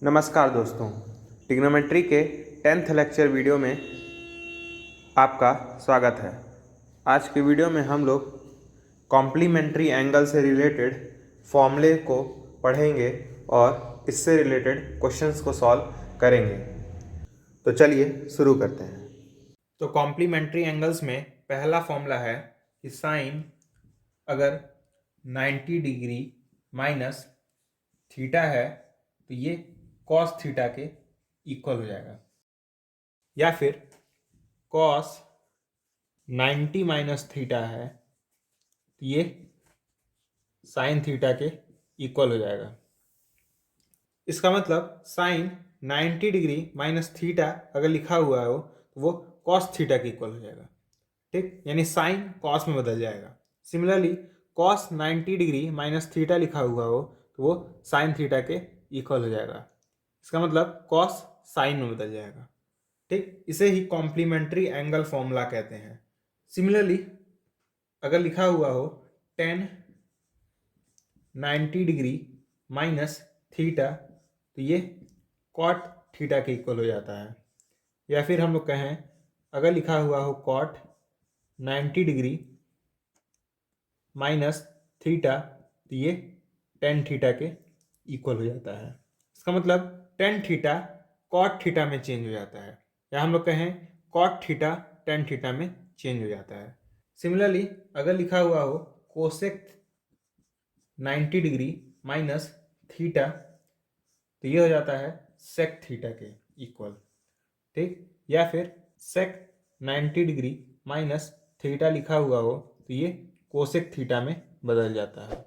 नमस्कार दोस्तों, ट्रिग्नोमेट्री के 10th लेक्चर वीडियो में आपका स्वागत है। आज के वीडियो में हम लोग कॉम्प्लीमेंट्री एंगल से रिलेटेड फॉर्मूले को पढ़ेंगे और इससे रिलेटेड क्वेश्चंस को सॉल्व करेंगे। तो चलिए शुरू करते हैं। तो कॉम्प्लीमेंट्री एंगल्स में पहला फॉर्मूला है कि साइन अगर 90 डिग्री माइनस थीटा है तो ये कॉस थीटा के इक्वल हो जाएगा, या फिर कॉस 90 माइनस थीटा है तो ये साइन थीटा के इक्वल हो जाएगा। इसका मतलब साइन 90 डिग्री माइनस थीटा अगर लिखा हुआ हो तो वो कॉस थीटा के इक्वल हो जाएगा। ठीक, यानी साइन कॉस में बदल जाएगा। Similarly cos 90 degree minus theta लिखा हुआ हो तो वो साइन थीटा के इक्वल हो जाएगा। इसका मतलब कॉस साइन में बदल जाएगा। ठीक, इसे ही कॉम्प्लीमेंट्री एंगल फॉर्मूला कहते हैं। सिमिलरली अगर लिखा हुआ हो tan 90 डिग्री माइनस थीटा तो ये कॉट थीटा के इक्वल हो जाता है, या फिर हम लोग कहें अगर लिखा हुआ हो कॉट 90 डिग्री माइनस थीटा तो ये टेन थीटा के इक्वल हो जाता है। इसका मतलब टेन थीटा कॉट थीटा में चेंज हो जाता है, या हम लोग कहें कॉट थीटा टेन थीटा में चेंज हो जाता है। सिमिलरली अगर लिखा हुआ हो कोसेक 90 डिग्री माइनस थीटा तो ये हो जाता है सेक थीटा के इक्वल। ठीक, या फिर सेक 90 डिग्री माइनस थीटा लिखा हुआ हो तो ये कोसेक थीटा में बदल जाता है,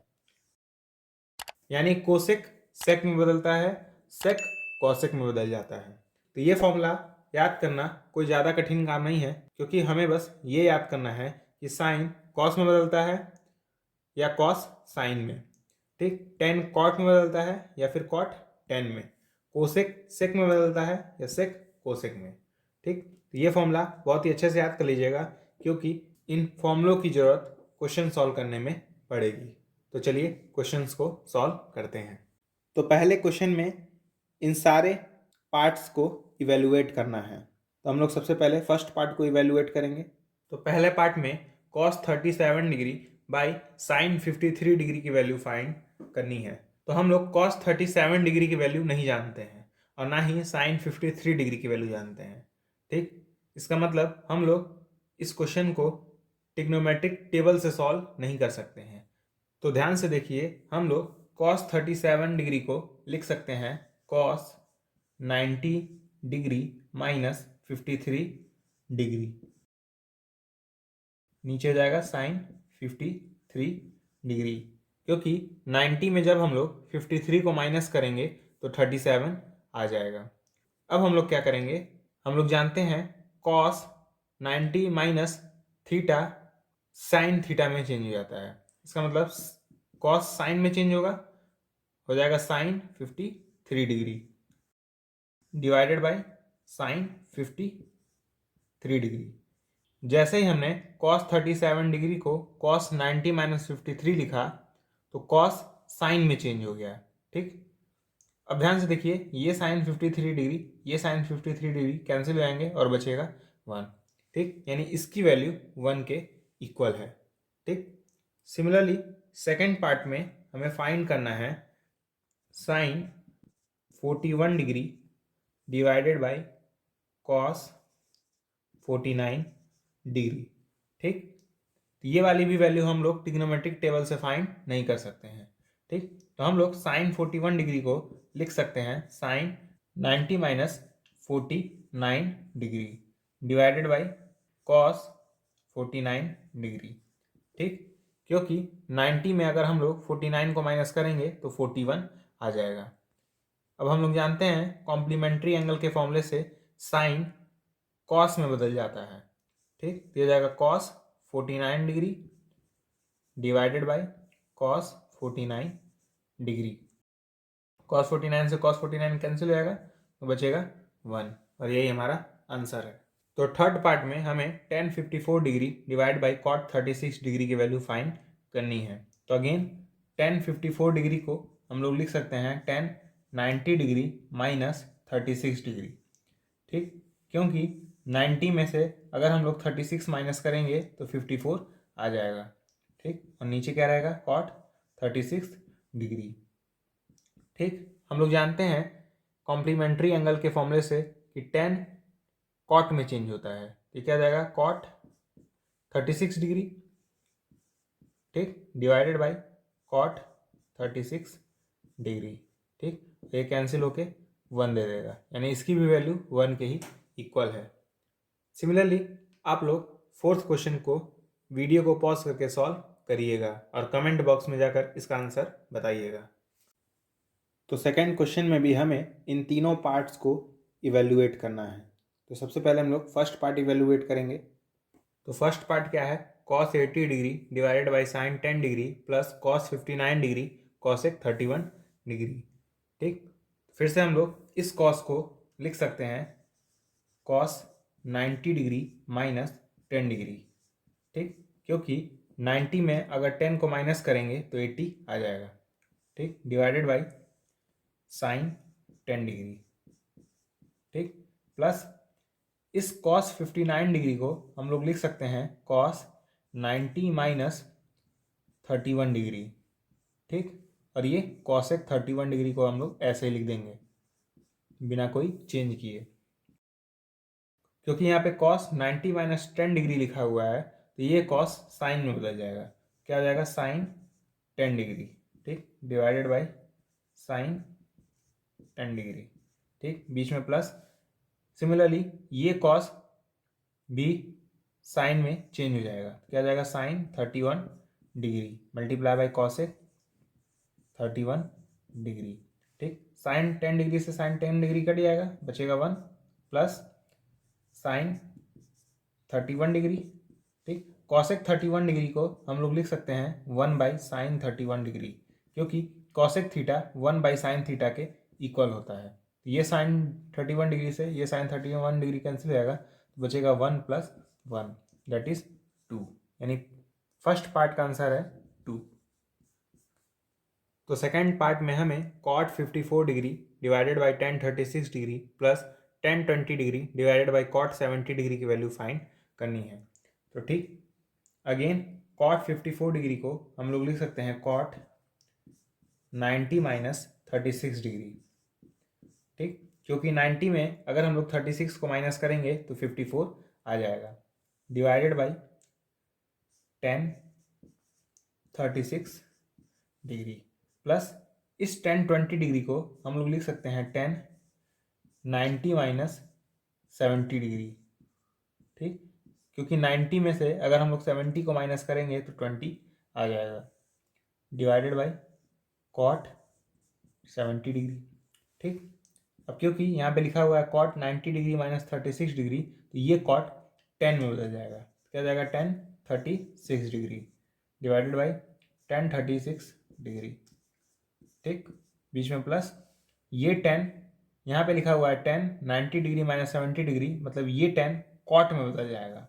यानी कोसेक सेक में बदलता है, सेक कोसेक में बदल जाता है। तो ये फॉर्मूला याद करना कोई ज़्यादा कठिन काम नहीं है, क्योंकि हमें बस ये याद करना है कि साइन कॉस में बदलता है या कॉस साइन में। ठीक, टेन कॉट में बदलता है या फिर कॉट टेन में, कोसेक सेक में बदलता है या सेक कोसेक में। ठीक, तो ये फॉर्मूला बहुत ही अच्छे से याद कर लीजिएगा, क्योंकि इन फॉर्मूलों की ज़रूरत क्वेश्चन सॉल्व करने में पड़ेगी। तो चलिए क्वेश्चंस को सॉल्व करते हैं। तो पहले क्वेश्चन में इन सारे पार्ट्स को इवेलुएट करना है। तो हम लोग सबसे पहले फर्स्ट पार्ट को इवेलुएट करेंगे। तो पहले पार्ट में cos 37 degree by sine 53 degree की वैल्यू फाइंड करनी है। तो हम लोग कॉस 37 डिग्री की वैल्यू नहीं जानते हैं और ना ही साइन 53 डिग्री की वैल्यू जानते हैं। ठीक, इसका मतलब हम लोग इस क्वेश्चन को ट्रिग्नोमेट्रिक टेबल से सॉल्व नहीं कर सकते हैं। तो ध्यान से देखिए, हम लोग cos 37 डिग्री को लिख सकते हैं cos 90 डिग्री माइनस 53 डिग्री, नीचे जाएगा साइन 53 डिग्री, क्योंकि 90 में जब हम लोग 53 को माइनस करेंगे तो 37 आ जाएगा। अब हम लोग क्या करेंगे, हम लोग जानते हैं cos 90 minus theta sine theta में चेंज हो जाता है। इसका मतलब कॉस साइन में चेंज होगा, हो जाएगा sine 53 degree divided by sine 53 degree. जैसे ही हमने कॉस 37 डिग्री को कॉस 90 माइनस 53 लिखा तो कॉस साइन में चेंज हो गया। ठीक, अब ध्यान से देखिए, ये साइन 53 डिग्री ये साइन 53 डिग्री कैंसिल हो जाएंगे और बचेगा 1। ठीक, यानी इसकी वैल्यू 1 के इक्वल है। ठीक, सिमिलरली सेकेंड पार्ट में हमें फाइंड करना है sine 41 degree divided by cos 49 degree. ठीक, तो ये वाली भी वैल्यू हम लोग ट्रिग्नोमेट्रिक टेबल से फाइंड नहीं कर सकते हैं। ठीक, तो हम लोग साइन 41 डिग्री को लिख सकते हैं sine 90 minus 49 degree divided by cos 49 degree. ठीक, क्योंकि 90 में अगर हम लोग 49 को माइनस करेंगे तो 41 आ जाएगा। अब हम लोग जानते हैं कॉम्प्लीमेंट्री एंगल के फॉर्मूले से साइन कॉस में बदल जाता है। ठीक, तो ये जाएगा cos 49 degree divided by cos 49 degree. Cos 49 से कॉस 49 कैंसिल हो जाएगा तो बचेगा 1, और यही हमारा आंसर है। तो थर्ड पार्ट में हमें tan 54 degree divide by cot 36 degree की वैल्यू फाइंड करनी है। तो अगेन tan 54 डिग्री को हम लोग लिख सकते हैं tan 90 डिग्री माइनस 36 डिग्री। ठीक, क्योंकि 90 में से अगर हम लोग 36 माइनस करेंगे तो 54 आ जाएगा। ठीक, और नीचे क्या रहेगा, कॉट 36 डिग्री। ठीक, हम लोग जानते हैं कॉम्प्लीमेंट्री एंगल के फॉर्मूले से कि 10 कॉट में चेंज होता है, तो क्या जाएगा, कॉट 36 डिग्री, ठीक, डिवाइडेड बाय कॉट 36 डिग्री। ठीक, ये कैंसिल होके 1 दे देगा, यानी इसकी भी वैल्यू 1 के ही इक्वल है। सिमिलरली आप लोग फोर्थ क्वेश्चन को वीडियो को पॉज करके सॉल्व करिएगा और कमेंट बॉक्स में जाकर इसका आंसर बताइएगा। तो सेकंड क्वेश्चन में भी हमें इन तीनों पार्ट्स को इवेल्युएट करना है। तो सबसे पहले हम लोग फर्स्ट पार्ट इवेल्युएट करेंगे। तो फर्स्ट पार्ट क्या है, cos 80 degree divided by sine 10 degree plus cos 59 degree cosec 31 degree. ठीक, फिर से हम लोग इस cos को लिख सकते हैं cos 90 डिग्री माइनस 10 डिग्री। ठीक, क्योंकि 90 में अगर 10 को माइनस करेंगे तो 80 आ जाएगा। ठीक, डिवाइडेड बाई साइन 10 डिग्री। ठीक, प्लस इस cos 59 डिग्री को हम लोग लिख सकते हैं cos 90 माइनस 31 डिग्री। ठीक, और ये cosec 31 डिग्री को हम लोग ऐसे ही लिख देंगे बिना कोई चेंज किए, क्योंकि यहाँ पे cos 90 माइनस 10 डिग्री लिखा हुआ है तो ये cos साइन में बदल जाएगा। क्या हो जाएगा, साइन 10 डिग्री। ठीक, डिवाइडेड बाई साइन 10 डिग्री। ठीक, बीच में प्लस। सिमिलरली ये cos भी साइन में चेंज हो जाएगा, क्या हो जाएगा, sine 31 degree multiply by cosec 31 degree. ठीक, साइन 10 डिग्री से साइन 10 डिग्री कट जाएगा, बचेगा 1 प्लस साइन 31 डिग्री। ठीक, cosec 31 डिग्री को हम लोग लिख सकते हैं 1 बाई साइन 31 डिग्री, क्योंकि cosec theta 1 by sine theta के इक्वल होता है। तो ये साइन 31 डिग्री से ये साइन 31 डिग्री कैंसिल हो जाएगा, तो बचेगा 1 प्लस 1 दैट इज 2, यानी फर्स्ट पार्ट का आंसर है 2। तो सेकेंड पार्ट में हमें cot 54 degree divided by tan 36 degree plus tan 20 degree divided by cot 70 degree की वैल्यू फाइंड करनी है। तो ठीक, अगेन cot 54 डिग्री को हम लोग लिख सकते हैं cot 90 माइनस 36 डिग्री। ठीक, क्योंकि 90 में अगर हम लोग 36 को माइनस करेंगे तो 54 आ जाएगा, divided by tan 36 degree plus इस tan 20 डिग्री को हम लोग लिख सकते हैं tan 90 माइनस 70 डिग्री। ठीक, क्योंकि 90 में से अगर हम लोग 70 को माइनस करेंगे तो 20 आ जाएगा, डिवाइडेड बाई cot 70 डिग्री। ठीक, अब क्योंकि यहाँ पे लिखा हुआ है cot 90 डिग्री माइनस 36 डिग्री, तो ये cot 10 में बदल जाएगा, क्या जाएगा, tan 36 degree divided by tan 36 degree. ठीक, बीच में प्लस ये 10 यहाँ पे लिखा हुआ है tan 90 डिग्री माइनस 70 डिग्री, मतलब ये 10 cot में बदल जाएगा।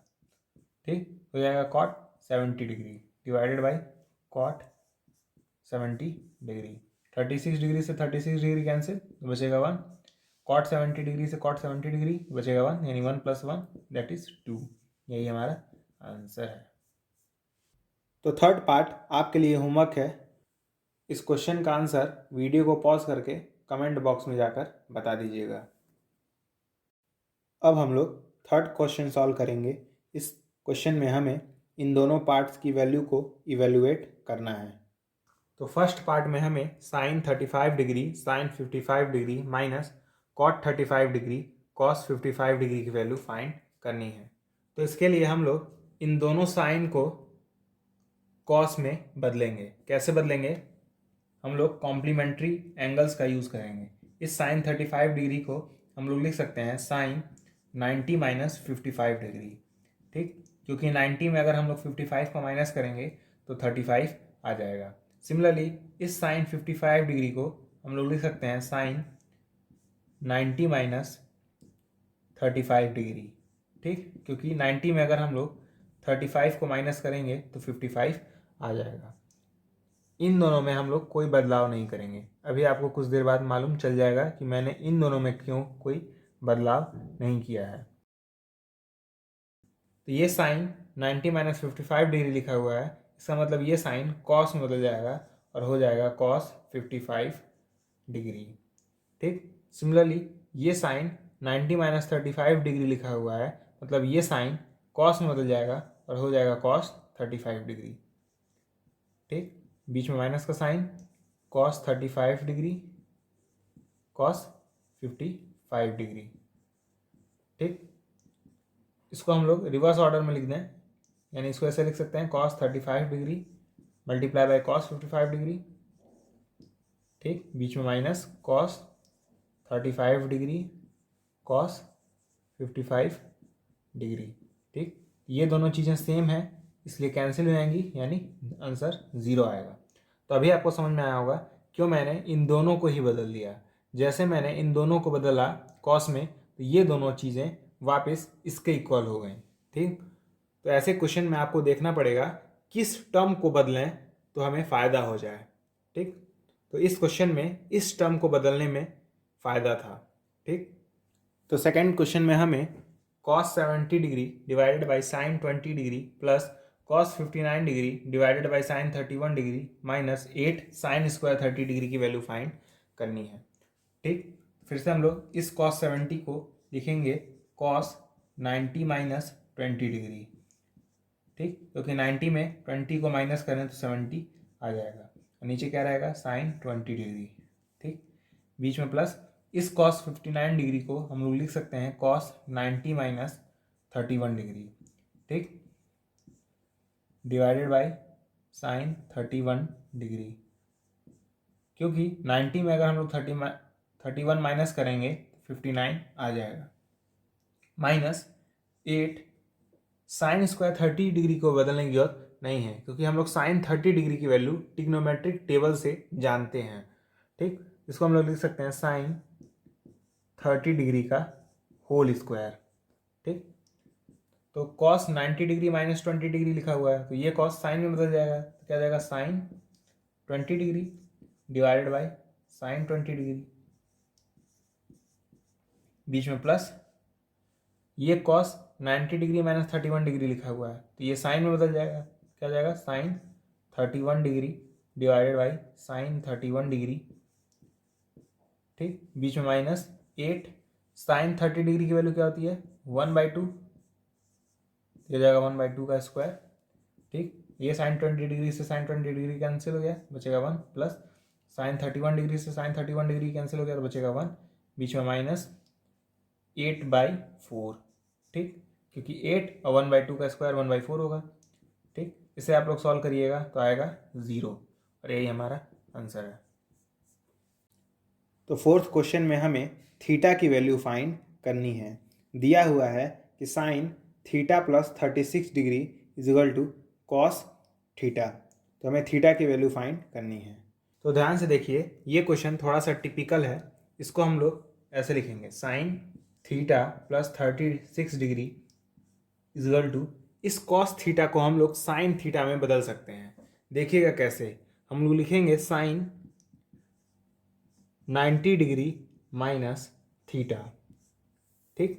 ठीक, हो जाएगा cot 70 degree divided by cot 70 degree. 36 degree से 36 डिग्री कैंसिल, बचेगा 1, cot 70 डिग्री से cot 70 डिग्री बचेगा 1, यानी 1 प्लस 1 दैट इज 2। यही हमारा आंसर है। तो थर्ड पार्ट आपके लिए होमवर्क है। इस क्वेश्चन का आंसर वीडियो को पॉज करके कमेंट बॉक्स में जाकर बता दीजिएगा। अब हम लोग थर्ड क्वेश्चन सॉल्व करेंगे। इस क्वेश्चन में हमें इन दोनों पार्ट्स की वैल्यू को इवेल्युएट करना है। तो फर्स्ट पार्ट में हमें sine 35 degree sine 55 degree minus cot 35 degree cos 55 degree की वैल्यू फाइंड करनी है। तो इसके लिए हम लोग इन दोनों साइन को कॉस में बदलेंगे। कैसे बदलेंगे, हम लोग कॉम्प्लीमेंट्री एंगल्स का यूज़ करेंगे। इस साइन 35 डिग्री को हम लोग लिख सकते हैं साइन 90 माइनस 55 डिग्री। ठीक, क्योंकि 90 में अगर हम लोग 55 को माइनस करेंगे तो 35 आ जाएगा। सिमिलरली इस साइन 55 डिग्री को हम लोग लिख सकते हैं साइन 90 माइनस 35 डिग्री। ठीक, क्योंकि 90 में अगर हम लोग 35 को माइनस करेंगे तो 55 आ जाएगा। इन दोनों में हम लोग कोई बदलाव नहीं करेंगे। अभी आपको कुछ देर बाद मालूम चल जाएगा कि मैंने इन दोनों में क्यों कोई बदलाव नहीं किया है। तो ये साइन 90 माइनस 55 डिग्री लिखा हुआ है, इसका मतलब ये साइन कॉस में बदल जाएगा और हो जाएगा कॉस 55 डिग्री। ठीक, सिमिलरली ये साइन 90 माइनस 35 डिग्री लिखा हुआ है, मतलब ये साइन कॉस में बदल जाएगा और हो जाएगा कॉस 35 डिग्री। ठीक, बीच में माइनस का sign, cos 35 degree cos 55 degree. ठीक, इसको हम लोग रिवर्स ऑर्डर में लिख दें, यानी इसको ऐसे लिख सकते हैं cos 35 degree multiply by cos 55 degree. ठीक, बीच में minus cos 35 degree cos 55 degree. ठीक, ये दोनों चीज़ें सेम है इसलिए कैंसिल हो जाएंगी, यानी आंसर 0 आएगा। तो अभी आपको समझ में आया होगा क्यों मैंने इन दोनों को ही बदल दिया। जैसे मैंने इन दोनों को बदला कॉस में, तो ये दोनों चीज़ें वापस इसके इक्वल हो गई। ठीक, तो ऐसे क्वेश्चन में आपको देखना पड़ेगा किस टर्म को बदलें तो हमें फ़ायदा हो जाए। ठीक, तो इस क्वेश्चन में इस टर्म को बदलने में फ़ायदा था। ठीक, तो सेकंड क्वेश्चन में हमें cos 70 degree divided by sine 20 degree plus cos 59 degree divided by sine 31 degree minus 8 sine square 30 degree की वैल्यू फाइंड करनी है। ठीक, फिर से हम लोग इस cos 70 को लिखेंगे cos 90 माइनस 20 डिग्री। ठीक, क्योंकि 90 में 20 को माइनस करें तो 70 आ जाएगा, और नीचे क्या रहेगा साइन 20 डिग्री। ठीक, बीच में प्लस, इस cos 59 डिग्री को हम लोग लिख सकते हैं cos 90 माइनस 31 डिग्री। ठीक, डिवाइडेड बाय साइन 31 डिग्री, क्योंकि 90 में अगर हम लोग 31 माइनस करेंगे तो 59 आ जाएगा, माइनस 8 साइन स्क्वायर 30 डिग्री को बदलने की जरूरत नहीं है, क्योंकि हम लोग साइन 30 डिग्री की वैल्यू ट्रिग्नोमेट्रिक टेबल से जानते हैं। ठीक, इसको हम लोग लिख सकते हैं साइन 30 डिग्री का होल स्क्वायर। ठीक, तो कॉस 90 डिग्री माइनस 20 डिग्री लिखा हुआ है, तो ये कॉस साइन में बदल जाएगा, तो क्या जाएगा sine 20 degree divided by sine 20 degree, बीच में प्लस, ये कॉस 90 डिग्री माइनस 31 डिग्री लिखा हुआ है, तो ये साइन में बदल जाएगा, क्या जाएगा sine 31 degree divided by sine 31 degree. ठीक, बीच में माइनस 8 साइन 30 डिग्री की वैल्यू क्या होती है 1/2, ये जाएगा 1/2 का स्क्वायर। ठीक, ये साइन 20 डिग्री से साइन 20 डिग्री कैंसिल हो गया, बचेगा 1, प्लस साइन 31 डिग्री से साइन 31 डिग्री कैंसिल हो गया तो बचेगा 1, बीच में माइनस 8/4। ठीक, क्योंकि 8 और 1/2 का स्क्वायर 1/4 होगा। ठीक, इसे आप लोग सॉल्व करिएगा तो आएगा 0, और यही हमारा आंसर है। तो फोर्थ क्वेश्चन में हमें थीटा की वैल्यू फाइंड करनी है। दिया हुआ है कि sine theta plus 36 degree is equal to cos theta, तो हमें थीटा की वैल्यू फाइंड करनी है। तो ध्यान से देखिए, ये क्वेश्चन थोड़ा सा टिपिकल है, इसको हम लोग ऐसे लिखेंगे sine theta plus 36 degree is equal to, इस कॉस थीटा को हम लोग साइन थीटा में बदल सकते हैं। देखिएगा कैसे, हम लोग लिखेंगे साइन 90 डिग्री माइनस थीटा। ठीक,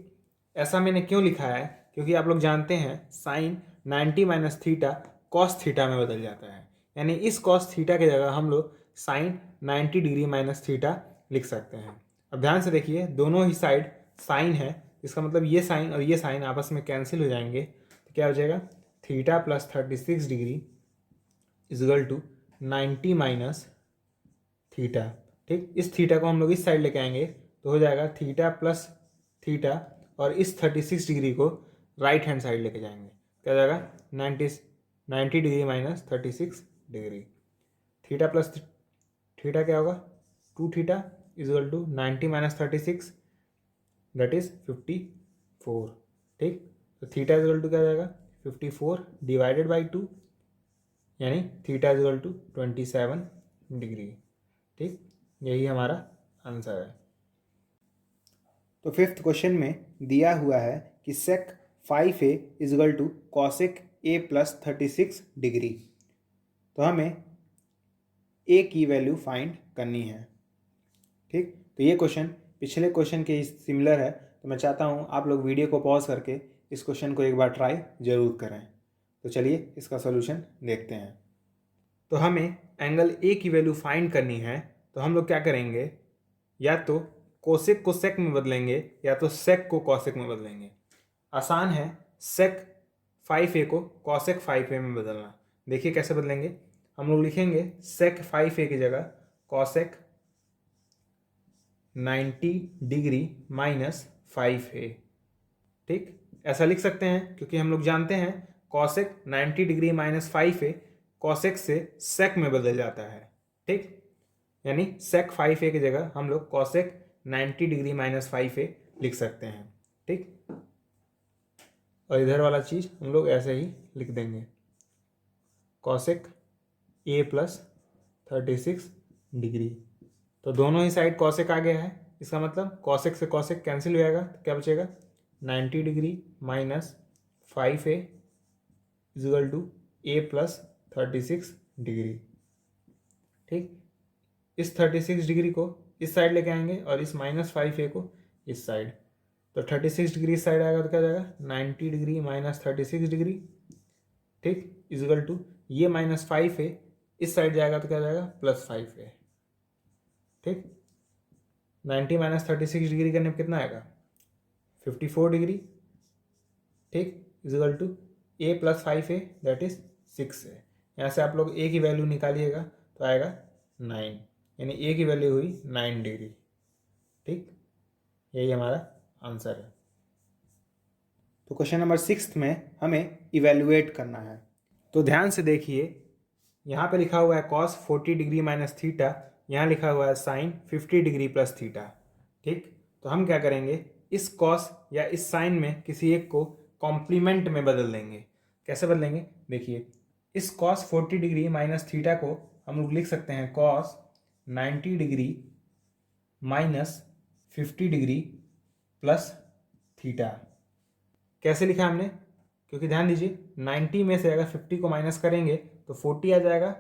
ऐसा मैंने क्यों लिखा है, क्योंकि आप लोग जानते हैं sine 90 minus theta cos theta में बदल जाता है, यानी इस कॉस थीटा की जगह हम लोग साइन 90 डिग्री माइनस थीटा लिख सकते हैं। अब ध्यान से देखिए, दोनों ही साइड साइन है, इसका मतलब ये साइन और ये साइन आपस में कैंसिल हो जाएंगे, तो क्या हो जाएगा theta plus 36 degree is equal to 90 minus theta. ठीक, इस थीटा को हम लोग इस साइड लेके आएंगे तो हो जाएगा थीटा प्लस थीटा, और इस 36 डिग्री को राइट हैंड साइड लेके जाएंगे, क्या हो जाएगा 90 degree minus 36 degree. Theta plus theta क्या होगा 2 theta is equal to 90 minus 36 that is 54। ठीक, तो थीटा इज इक्वल टू क्या हो जाएगा 54 डिवाइडेड बाई 2, यानी theta is equal to 27 degree. ठीक, यही हमारा आंसर है। तो फिफ्थ क्वेश्चन में दिया हुआ है कि sec 5a is equal to cosec a plus 36 degree, तो हमें ए की वैल्यू फाइंड करनी है। ठीक, तो ये क्वेश्चन पिछले क्वेश्चन के सिमिलर है, तो मैं चाहता हूँ आप लोग वीडियो को पॉज करके इस क्वेश्चन को एक बार ट्राई जरूर करें। तो चलिए इसका सॉल्यूशन देखते हैं। तो हमें एंगल ए की वैल्यू फाइंड करनी है, तो हम लोग क्या करेंगे, या तो कोसेक को सेक में बदलेंगे या तो सेक को कॉसेक में बदलेंगे। आसान है सेक 5a को कॉसेक 5a में बदलना। देखिए कैसे बदलेंगे। हम लोग लिखेंगे सेक 5a की जगह कॉसेक 90 डिग्री माइनस 5a। ठीक, ऐसा लिख सकते हैं क्योंकि हम लोग जानते हैं cosec 90 degree minus 5a cosec से सेक में बदल जाता है। ठीक, यानी सेक 5a की जगह हम लोग कॉसेक 90 डिग्री माइनस 5a लिख सकते हैं। ठीक, और इधर वाला चीज़ हम लोग ऐसे ही लिख देंगे कॉसेक a प्लस 36 डिग्री। तो दोनों ही साइड कॉसेक आ गया है, इसका मतलब कॉसेक से कॉसेक कैंसिल हो जाएगा, तो क्या बचेगा 90 degree minus 5a is equal to a plus 36 degree. ठीक, इस 36 डिग्री को इस साइड लेके आएंगे और इस माइनस 5a को इस साइड, तो 36 डिग्री इस साइड आएगा तो क्या जाएगा 90 डिग्री माइनस 36 डिग्री। ठीक, इजिकल टू ये माइनस 5a इस साइड जाएगा तो क्या जाएगा प्लस 5a। ठीक, 90 माइनस 36 डिग्री करने पर कितना आएगा 54 डिग्री। ठीक, is equal to a plus 5a that is 6a। यहाँ से आप लोग a की वैल्यू निकालिएगा तो आएगा 9, यानी a की वैल्यू हुई 9 डिग्री। ठीक, यही हमारा आंसर है। तो क्वेश्चन नंबर 6 में हमें इवेल्युएट करना है। तो ध्यान से देखिए, यहाँ पे लिखा हुआ है कॉस 40 डिग्री माइनस थीटा, यहाँ लिखा हुआ है साइन 50 डिग्री प्लस थीटा। ठीक, तो हम क्या करेंगे, इस कॉस या इस साइन में किसी एक को कॉम्प्लीमेंट में बदल देंगे। कैसे बदलेंगे, देखिए इस कॉस 40 डिग्री माइनस थीटा को हम लोग लिख सकते हैं cos 90 degree minus 50 degree plus theta. कैसे लिखा हमने, क्योंकि ध्यान दीजिए 90 में से अगर 50 को माइनस करेंगे तो 40 आ जाएगा।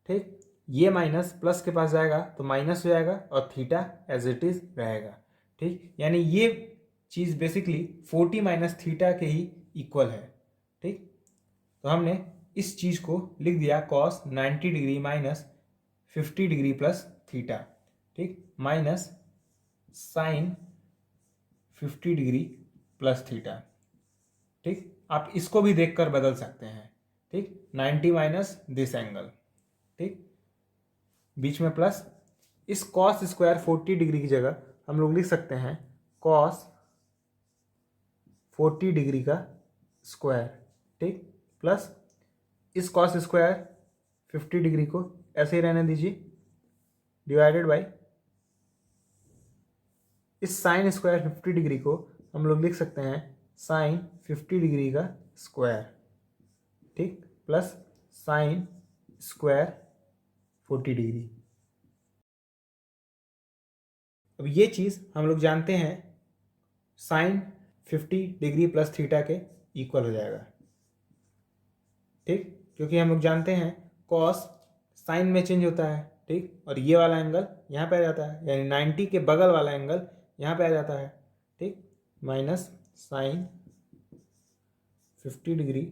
ठीक, ये माइनस प्लस के पास जाएगा तो माइनस हो जाएगा और थीटा एज इट इज रहेगा। ठीक, यानी ये चीज़ बेसिकली 40 माइनस थीटा के ही इक्वल है। ठीक, तो हमने इस चीज़ को लिख दिया cos 90 degree minus 50 degree plus theta. ठीक, minus sine 50 degree plus theta. ठीक, आप इसको भी देखकर बदल सकते हैं। ठीक, 90 माइनस दिस एंगल। ठीक, बीच में प्लस, इस कॉस स्क्वायर 40 डिग्री की जगह हम लोग लिख सकते हैं कॉस 40 डिग्री का स्क्वायर। ठीक, प्लस इस कॉस स्क्वायर 50 डिग्री को ऐसे ही रहने दीजिए, डिवाइडेड बाई इस साइन स्क्वायर 50 डिग्री को हम लोग लिख सकते हैं साइन 50 डिग्री का स्क्वायर। ठीक, प्लस साइन स्क्वायर 40 डिग्री। अब ये चीज़ हम लोग जानते हैं साइन 50 डिग्री प्लस थीटा के इक्वल हो जाएगा। ठीक, क्योंकि हम लोग जानते हैं कॉस साइन में चेंज होता है। ठीक, और ये वाला एंगल यहाँ पे आ जाता है, यानी 90 के बगल वाला एंगल यहाँ पे आ जाता है। ठीक, minus sine 50 degree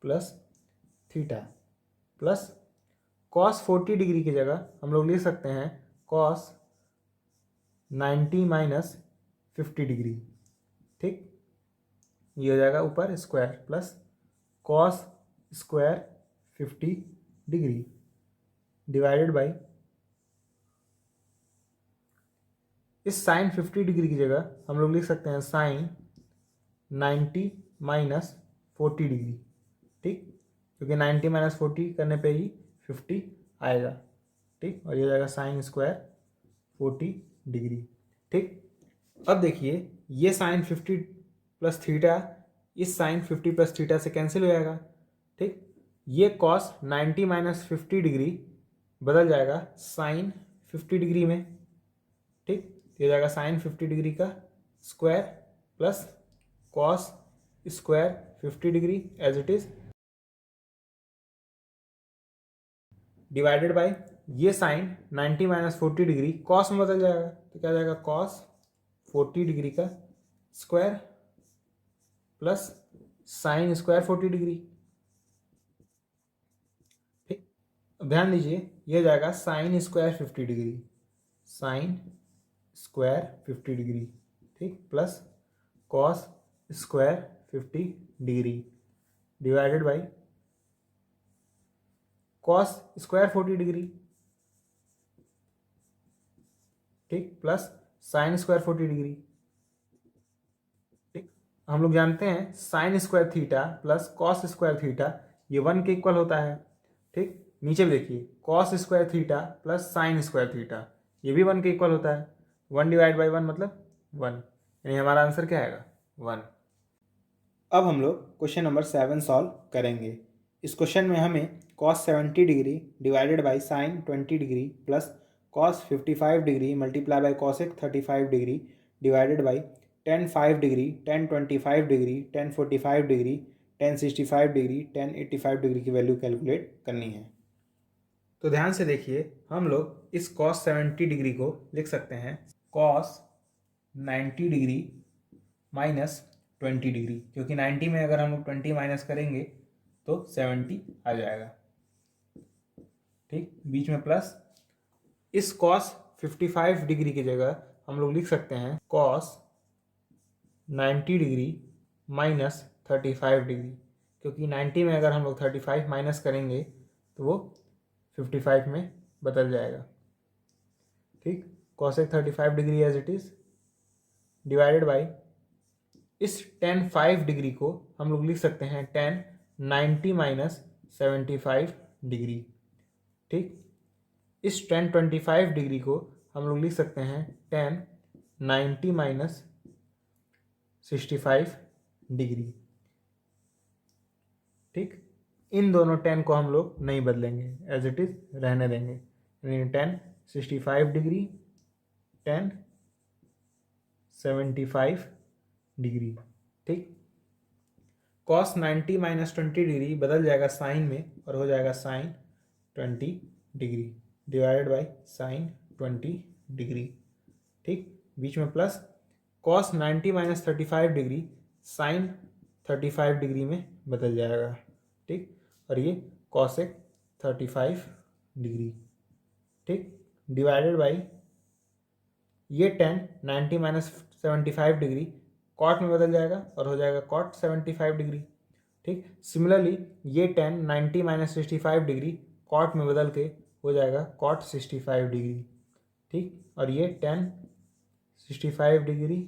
plus theta plus cos 40 degree की जगह हम लोग लिख सकते हैं कॉस 90 माइनस 50 डिग्री। ठीक, ये हो जाएगा ऊपर square plus cos square 50 degree divided by इस साइन 50 डिग्री की जगह हम लोग लिख सकते हैं साइन 90 माइनस 40 डिग्री। ठीक, क्योंकि 90 माइनस 40 करने पे ही 50 आएगा। ठीक, और ये जाएगा साइन स्क्वायर 40 डिग्री। ठीक, अब देखिए ये साइन 50 प्लस थीटा इस साइन 50 प्लस थीटा से कैंसिल हो जाएगा। ठीक, ये कॉस 90 माइनस 50 डिग्री बदल जाएगा साइन 50 डिग्री में। ठीक, ये जाएगा साइन 50 डिग्री का square plus cos square 50 degree as it is divided by ये साइन 90 माइनस 40 डिग्री कॉस में बदल जाएगा, तो क्या जाएगा कॉस 40 डिग्री का square plus sine square 40 degree. ठीक, ध्यान दीजिए ये जाएगा sine square 50 degree, sine square 50 degree, ठीक, plus cos square 50 degree divided by cos square 40 degree, ठीक, प्लस साइन स्क्वायर 40 डिग्री। ठीक, हम लोग जानते हैं sine square theta plus cos square theta ये 1 के इक्वल होता है। ठीक, नीचे भी देखिए cos square theta plus sine square theta ये भी 1 के इक्वल होता है। 1 डिवाइड बाई 1 मतलब 1, यानी हमारा आंसर क्या आएगा 1। अब हम लोग क्वेश्चन नंबर 7 सॉल्व करेंगे। इस क्वेश्चन में हमें cos 70 degree divided by sine 20 degree plus cos 55 degree multiply by cosec 35 degree divided by tan 5 degree tan 25 degree tan 45 degree tan 65 degree tan 85 degree की वैल्यू कैलकुलेट करनी है। तो ध्यान से देखिए हम लोग इस cos 70 डिग्री को लिख सकते हैं cos 90 डिग्री माइनस 20 डिग्री, क्योंकि 90 में अगर हम लोग 20 माइनस करेंगे तो 70 आ जाएगा। ठीक, बीच में प्लस, इस cos 55 डिग्री की जगह हम लोग लिख सकते हैं cos 90 डिग्री माइनस 35 डिग्री, क्योंकि 90 में अगर हम लोग 35 माइनस करेंगे तो वो 55 में बदल जाएगा। ठीक, cosec 35 degree as it is divided by इस tan 5 डिग्री को हम लोग लिख सकते हैं tan 90 माइनस 75 डिग्री। ठीक, इस tan 25 डिग्री को हम लोग लिख सकते हैं tan 90 माइनस 65 डिग्री। ठीक, इन दोनों tan को हम लोग नहीं बदलेंगे, एज इट इज रहने देंगे, यानी tan 65 डिग्री tan 75 डिग्री। ठीक, cos 90 माइनस 20 डिग्री बदल जाएगा साइन में और हो जाएगा sine 20 degree divided by sine 20 degree. ठीक, बीच में plus cos 90 minus 35 degree sine 35 degree में बदल जाएगा। ठीक, और ये cosec 35 डिग्री। ठीक, डिवाइडेड बाई ये tan 90 माइनस 75 डिग्री कॉट में बदल जाएगा और हो जाएगा कॉट 75 डिग्री। ठीक, सिमिलरली ये tan 90 माइनस 65 डिग्री कॉट में बदल के हो जाएगा कॉट 65 डिग्री। ठीक, और ये tan 65 डिग्री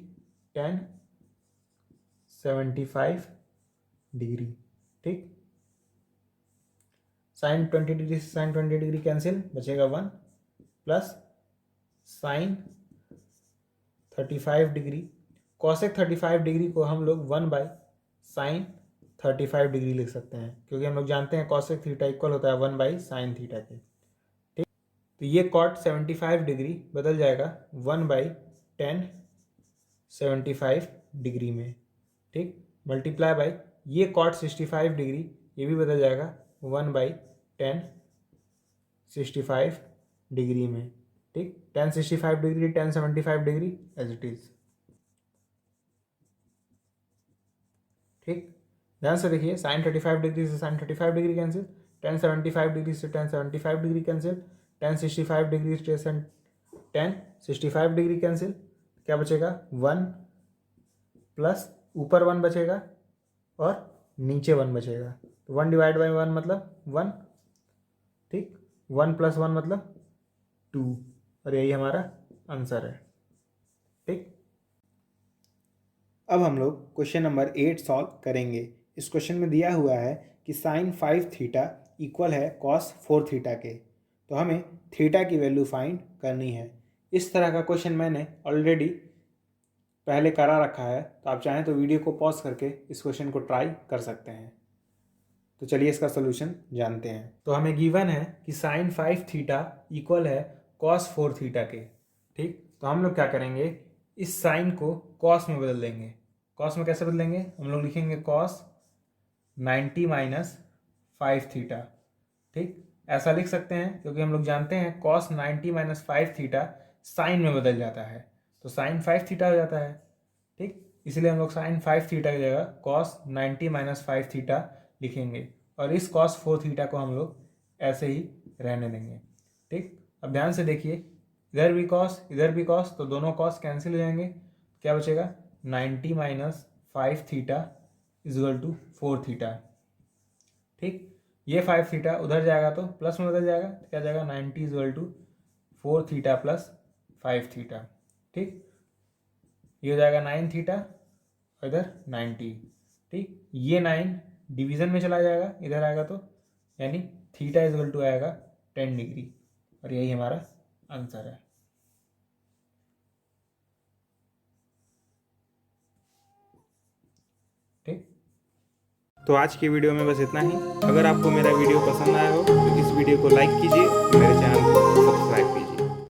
tan 75 डिग्री। ठीक, साइन 20 डिग्री से साइन 20 डिग्री कैंसिल, बचेगा 1 plus sign 35 degree cosec 35 degree को हम लोग 1 बाई साइन 35 डिग्री लिख सकते हैं, क्योंकि हम लोग जानते हैं कॉसेक थीटा इक्वल होता है 1 बाई साइन थीटा के। ठीक, तो ये कॉट 75 डिग्री बदल जाएगा 1 बाई tan 75 डिग्री में। ठीक, मल्टीप्लाई बाई ये कॉट 65 डिग्री ये भी बदल जाएगा 1 बाई tan 65 डिग्री में। ठीक, tan 65 degree tan 75 degree as it is. ठीक, ध्यान से देखिए साइन 35 डिग्री से sine 35 degree cancel, tan 75 degree से tan 75 degree cancel, tan 65 degree से tan 65 डिग्री कैंसिल, क्या बचेगा 1 प्लस ऊपर 1 बचेगा और नीचे 1 बचेगा, तो 1 डिवाइड बाई 1 मतलब 1। ठीक, 1 प्लस 1 मतलब 2, और यही हमारा आंसर है। ठीक, अब हम लोग क्वेश्चन नंबर 8 सॉल्व करेंगे। इस क्वेश्चन में दिया हुआ है कि साइन 5 थीटा इक्वल है कॉस 4 थीटा के, तो हमें थीटा की वैल्यू फाइंड करनी है। इस तरह का क्वेश्चन मैंने ऑलरेडी पहले करा रखा है, तो आप चाहें तो वीडियो को पॉज करके इस क्वेश्चन को ट्राई कर सकते हैं। तो चलिए इसका सोल्यूशन जानते हैं। तो हमें गिवन है कि साइन 5 थीटा इक्वल है कॉस 4 थीटा के। ठीक, तो हम लोग क्या करेंगे, इस साइन को कॉस में बदल देंगे। कॉस में कैसे बदलेंगे, हम लोग लिखेंगे कॉस 90 माइनस 5 थीटा। ठीक, ऐसा लिख सकते हैं क्योंकि हम लोग जानते हैं cos 90 माइनस 5 थीटा साइन में बदल जाता है, तो साइन 5 थीटा हो जाता है। ठीक, इसलिए हम लोग साइन 5 थीटा की जगह cos 90 माइनस 5 थीटा लिखेंगे और इस cos 4 थीटा को हम लोग ऐसे ही रहने देंगे। ठीक, अब ध्यान से देखिए, इधर भी cos इधर भी cos, तो दोनों cos कैंसिल हो जाएंगे। क्या बचेगा? 90 minus 5 theta is equal to 4 theta. ठीक, ये 5 थीटा उधर जाएगा तो प्लस में बदल जाएगा, क्या जाएगा? 90 is equal to 4 theta plus 5 theta. ठीक, ये हो जाएगा 9 थीटा और इधर 90। ठीक, ये 9 डिवीजन में चला जाएगा, इधर आएगा तो यानी थीटा इजल टू आएगा 10 डिग्री, और यही हमारा आंसर है। ठीक, तो आज की वीडियो में बस इतना ही। अगर आपको मेरा वीडियो पसंद आया हो तो इस वीडियो को लाइक कीजिए,